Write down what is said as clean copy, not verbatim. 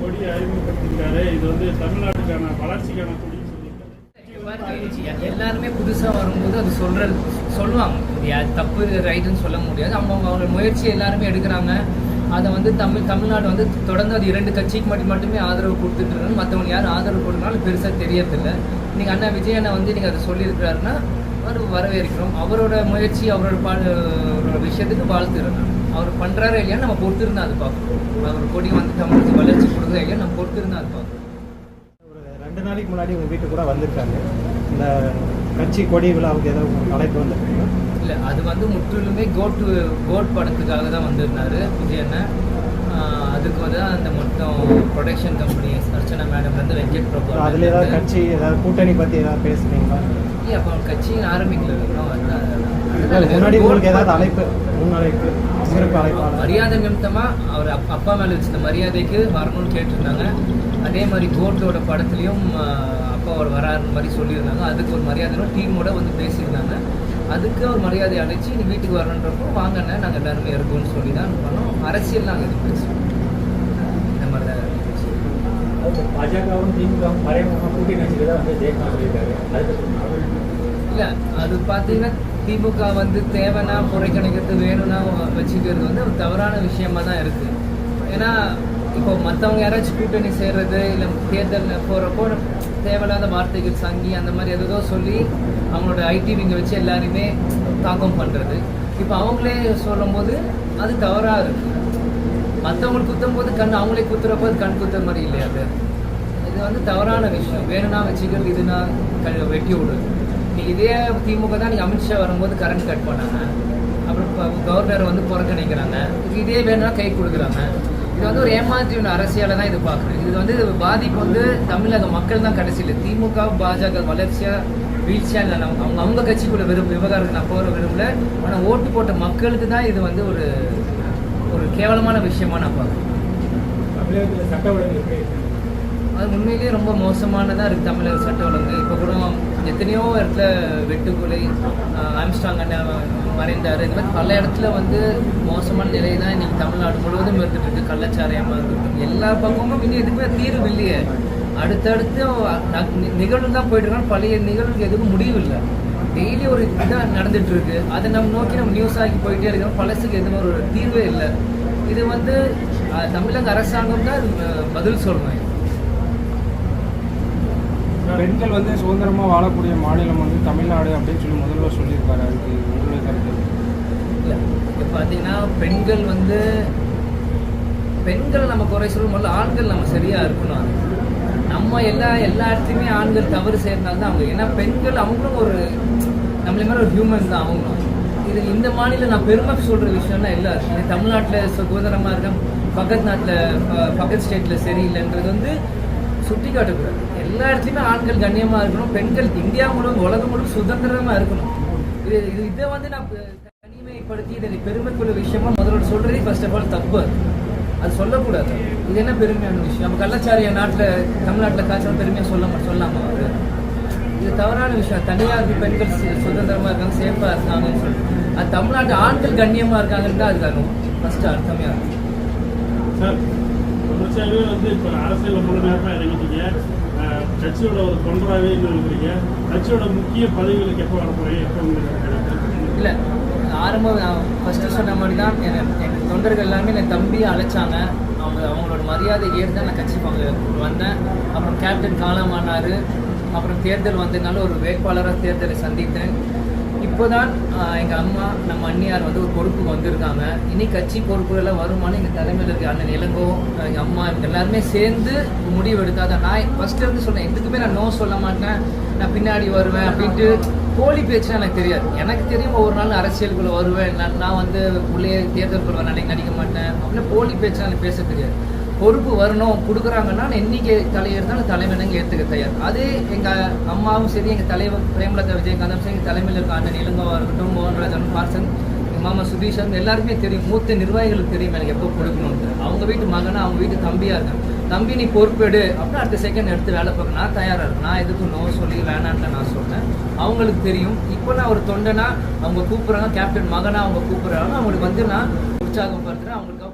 கொடி அறிமுகப்படுத்திருக்காரு. இது வந்து தமிழ்நாட்டுக்கான வளர்ச்சிக்கான கொடி எல்லாருமே புதுசாக வரும்போது அது சொல்லுவாங்க. அது தப்பு ரைட்டுன்னு சொல்ல முடியாது. அவங்க முயற்சி எல்லாருமே எடுக்கிறாங்க. அதை வந்து தமிழ்நாடு வந்து தொடர்ந்து அது 2 கட்சிக்கு மட்டுமே ஆதரவு கொடுத்துட்டு இருக்காங்க. மற்றவங்க யாரும் ஆதரவு கொடுக்கறனால பெருசாக தெரியறதில்லை. நீங்கள் அண்ணா விஜய் அண்ணா வந்து நீங்கள் அதை சொல்லியிருக்கிறாருன்னா அவர் வரவேற்கிறோம். அவரோட முயற்சி அவரோட விஷயத்துக்கு வாழ்த்துறேன். அவர் பண்ணுறாரா இல்லையா நம்ம பொறுத்திருந்தா அது பார்க்கணும். அவர் கொடி வந்து தமிழுக்கு வளர்ச்சி கொடுக்குறா இல்லையா நம்ம பொறுத்திருந்தா அது பார்க்கணும். ஒரு 2 நாளைக்கு முன்னாடி உங்கள் வீட்டுக்கு கூட வந்திருக்காங்க. இந்த கட்சி கொடி விழாவுக்கு ஏதாவது உங்களுக்கு அழைப்பு வந்திருக்கீங்க? இல்லை, அது வந்து முற்றிலுமே கோட் படத்துக்காக தான் வந்திருந்தாரு விஜய் அண்ணன். அதுக்கு வந்து அந்த மொத்தம் ப்ரொடக்ஷன் கம்பெனி அர்ச்சனா மேடம்லேருந்து வெங்கட் பிரபு அதில் ஏதாவது கட்சி ஏதாவது கூட்டணி பற்றி ஏதாவது பேசுனீங்களா? இல்லை, அப்போ கட்சியின் ஆரம்பிக்கல. முன்னாடி உங்களுக்கு ஏதாவது அழைப்பு முன்னழைப்பு சிறப்பு அழைப்பு மரியாதை நிமித்தமாக அவர் அப்பா மேலே வச்சிருந்த மரியாதைக்கு வரணும்னு கேட்டிருந்தாங்க. அதே மாதிரி கோட்டோட படத்துலையும் அப்பாவோட வராருன்னு மாதிரி சொல்லியிருந்தாங்க. அதுக்கு ஒரு மரியாதை டீமோட வந்து பேசியிருந்தாங்க. அதுக்கு ஒரு மரியாதை அழைச்சி நீ வீட்டுக்கு வரணுன்றப்போ வாங்கண்ணே நாங்கள் எல்லாருமே இருக்கோம்னு சொல்லி தான் பண்ணோம். அரசியல் நாங்கள் இது பேசுவோம். இந்த மாதிரி தான் பாஜகவும் திமுகவும் மறைமுகமாக கூட்டணி கட்சிகள் தான் வந்து ஜெயக்குமார் சொல்லியிருக்காரு. இல்லை, அது பார்த்தீங்கன்னா திமுக வந்து தேவைன்னா புறக்கணிக்கிறது வேணும்னா வச்சுக்கிறது வந்து ஒரு தவறான விஷயமா தான் இருக்குது. ஏன்னா இப்போ மற்றவங்க யாராச்சும் கூட்டணி செய்கிறது இல்லை தேர்தலில் போகிறப்போ தேவையில்லாத வார்த்தைகள் சங்கி அந்த மாதிரி எதோ சொல்லி அவங்களோட ஐடிவிங்க வச்சு எல்லாருமே தாக்கம் பண்ணுறது. இப்போ அவங்களே சொல்லும் போது அது தவறாக இருக்குது. மற்றவங்களுக்கு குத்தும் போது அவங்களே குத்துறப்போ அது கண் குத்துற மாதிரி இல்லையா? அது இது வந்து தவறான விஷயம். வேணும்னா வச்சுக்கிறது, இதுனா வெட்டி விடுறது. இதே திமுக தான் நீங்கள் அமித்ஷா வரும்போது கரண்ட் கட் பண்ணாங்க. அப்புறம் கவர்னர் வந்து புறக்கணிக்கிறாங்க. இதே வேணும்னா கை கொடுக்குறாங்க. இது வந்து ஒரு ஏமாற்றின அரசியலை தான் இது பார்க்குறேன். இது வந்து பாதிப்பு வந்து தமிழக மக்கள் தான் கடைசியில். திமுக பாஜக வளர்ச்சியாக வீழ்ச்சியாக இல்லை. அவங்க கட்சிக்குள்ள விவகாரத்துக்கு நான் போகிற விரும்பல. ஆனால் ஓட்டு போட்ட மக்களுக்கு தான் இது வந்து ஒரு கேவலமான விஷயமா நான் பார்க்குறேன். தமிழகத்தில் சட்ட ஒழுங்கு எப்படி? அது உண்மையிலேயே ரொம்ப மோசமானதாக இருக்குது தமிழக சட்ட ஒழுங்கு. இப்போ கூட எத்தனையோ இடத்துல வெட்டுக்கொலை, ஆம்ஸ்டாங் மறைந்தார். இந்த மாதிரி பல இடத்துல வந்து மோசமான நிலை தான் இன்றைக்கி தமிழ்நாடு முழுவதும் இருந்துட்டு இருக்கு. கள்ளச்சாராயமாக இருக்கட்டும், எல்லா பக்கமும் இன்னும் எதுக்குமே தீர்வு இல்லையே. அடுத்தடுத்து நிகழ்வு தான் போயிட்டு இருக்காங்க. பழைய நிகழ்வுக்கு எதுவும் முடிவு இல்லை. டெய்லி ஒரு இதாக நடந்துட்டு இருக்கு. அதை நம்ம நோக்கி நம்ம நியூஸ் ஆகி போயிட்டே இருக்கோம். பழசுக்கு எதுவும் ஒரு தீர்வே இல்லை. இது வந்து தமிழக அரசாங்கம் தான் பதில் சொல்லணும். பெண்கள் வந்து சுதந்திரமாக வாழக்கூடிய மாநிலம் வந்து தமிழ்நாடு அப்படின்னு சொல்லி முதல்வர் சொல்லியிருக்காரு. அதுக்கு உங்களுடைய கருத்து? இல்லை, இப்போ பார்த்தீங்கன்னா பெண்கள் நம்ம குறை சொல்லும் போது ஆண்கள் நம்ம சரியாக இருக்கணும். அது நம்ம எல்லா இடத்துலையுமே ஆண்கள் தவறு செய்யறதுனால தான் அவங்க. ஏன்னா பெண்கள் அவங்களும் ஒரு நம்மள மாதிரி ஒரு ஹியூமன் தான் அவங்களும். இது இந்த மாநிலம் நான் பெருமை சொல்கிற விஷயம்னா இல்லை. தமிழ்நாட்டில் சுதந்திரமாக இருக்கேன், பக்கத்து ஸ்டேட்டில் சரியில்லைன்றது வந்து சுட்டி காட்டக்கூடாது. எல்லா இடத்துலையுமே ஆண்கள் கண்ணியமாக இருக்கணும். பெண்கள் இந்தியா முழுவதும் உலகம் முழுவதும் சுதந்திரமாக இருக்கணும். இதை வந்து நான் தனிமைப்படுத்தி இதை பெருமைக்குள்ள விஷயமா முதல்ல சொல்கிறதே ஃபர்ஸ்ட் ஆஃப் ஆல் தப்பு. அது சொல்லக்கூடாது. இது என்ன பெருமையான விஷயம்? நம்ம கள்ளச்சாரிய தமிழ்நாட்டில் காய்ச்சல் பெருமையாக சொல்லாமா? அவர் இது தவறான விஷயம். தனியாக பெண்கள் சுதந்திரமாக இருக்காங்க, சேஃபாக இருக்காங்கன்னு சொல்லி அது தமிழ்நாட்டு ஆண்கள் கண்ணியமாக இருக்காங்கன்னு தான் அதுக்கான ஃபர்ஸ்ட் அர்த்தமே ஆகும். சார், தொடர்ச்சியாகவே வந்து இப்போ அரசியல் முழுமையாக இறங்கிட்டீங்க. கட்சியோட ஒரு தொண்டராகவே இருக்கிறீங்க. கட்சியோட முக்கிய பதவிகளுக்கு எப்போ வர போகிறீங்க? எப்போ உங்களுக்கு இல்லை, ஆரம்பம் ஃபஸ்ட்டு சொன்ன மாதிரி தான் எங்கள் தொண்டர்கள் எல்லாமே என் தம்பியை அழைச்சாங்க. அவங்களோட மரியாதை ஏற்று தான் நான் கட்சி வந்தேன். அப்புறம் கேப்டன் காலமானார். அப்புறம் தேர்தல் வந்ததுனால ஒரு வேட்பாளராக தேர்தலை சந்தித்தேன். இப்போ தான் எங்கள் அம்மா நம்ம அண்ணியார் வந்து ஒரு பொறுப்புக்கு வந்திருக்காங்க. இனி கட்சி பொறுப்புகள்லாம் வருமானு எங்கள் தலைமையில் இருக்க அண்ணன் இளங்கோ, எங்கள் அம்மா இவங்க எல்லாருமே சேர்ந்து முடிவு எடுத்தாதான். நான் ஃபஸ்ட்டு இருந்து சொன்னேன், எதுக்குமே நான் நோ சொல்ல மாட்டேன், நான் பின்னாடி வருவேன் அப்படின்ட்டு போலி பேச்சுன்னா எனக்கு தெரியாது. எனக்கு தெரியும் ஒவ்வொரு நாள் அரசியலுக்குள்ளே வருவேன், நான் வந்து உள்ளே தேர்தலுக்குள்ள நடிக்க மாட்டேன் அப்படின்னு போலி பேச்சுனா எனக்கு பேச தெரியாது. பொறுப்பு வரணும் கொடுக்குறாங்கன்னா என்னைக்கு தலையெடுத்தாலும் தலைமையிலங்க ஏற்றுக்க தயார். அதே எங்கள் அம்மாவும் சரி, எங்கள் தலைவர் பிரேமலதா விஜயகாந்தும் சரி, எங்கள் தலைமையில் இருக்க அண்ணன் இளங்கோவாக இருக்கட்டும், மோகன்ராஜன், பார்சன், எங்கள் மாமா சுதீஷன் எல்லாருக்குமே தெரியும். மூத்த நிர்வாகிகளுக்கு தெரியும் எனக்கு எப்போ கொடுக்கணும்னு. அவங்க வீட்டு மகனா அவங்க வீட்டு தம்பியாக இருக்கேன். தம்பி நீ பொறுப்பேடு அப்படின்னா அடுத்த செகண்ட் எடுத்து வேலை பார்க்க நான் தயாராக இருக்கேன். நான் எதுக்கும் நோ சொல்லி வேணான்ட்டு நான் சொல்கிறேன். அவங்களுக்கு தெரியும். இப்போ நான் ஒரு தொண்டனா அவங்க கூப்பிட்றாங்க, கேப்டன் மகனா அவங்க கூப்பிட்றாங்க, அவங்களுக்கு வந்து நான் உற்சாகம் படுத்துகிறேன். அவங்களுக்காக